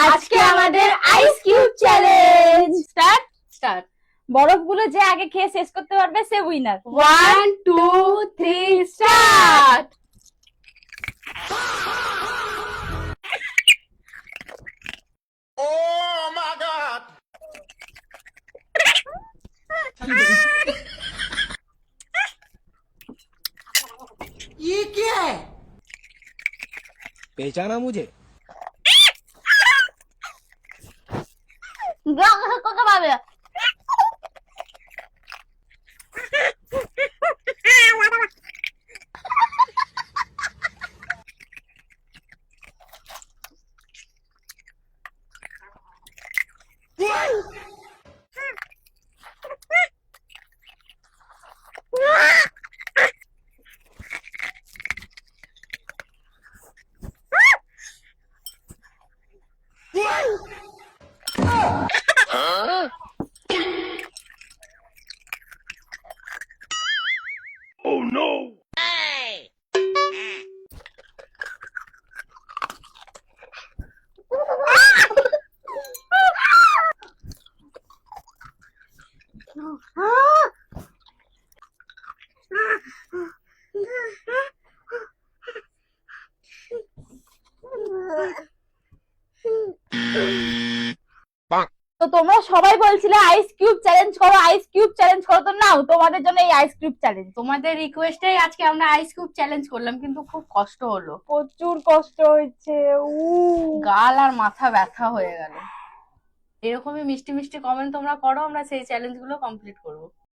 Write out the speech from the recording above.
আজকে আমাদের ice cube challenge start. বরফগুলো যে আগে খেয়ে শেষ করতে পারবে সে winner. 1 2 3 start. Oh my God! ये क्या है? पहचाना मुझे? কোথা পাবে? Oh no! তো তোমরা সবাই বলছিলে আইস কিউব চ্যালেঞ্জ করো, আইস কিউব চ্যালেঞ্জ করো, তো নাও তোমাদের জন্য এই আইস কিউব চ্যালেঞ্জ। তোমাদের রিকোয়েস্টে আজকে আমরা আইস কিউব চ্যালেঞ্জ করলাম, কিন্তু খুব কষ্ট হলো, প্রচুর কষ্ট হয়েছে। গাল আর মাথা ব্যথা হয়ে গেল। এরকমই মিষ্টি মিষ্টি কমেন্ট তোমরা করো, আমরা সেই চ্যালেঞ্জ গুলো কমপ্লিট করবো।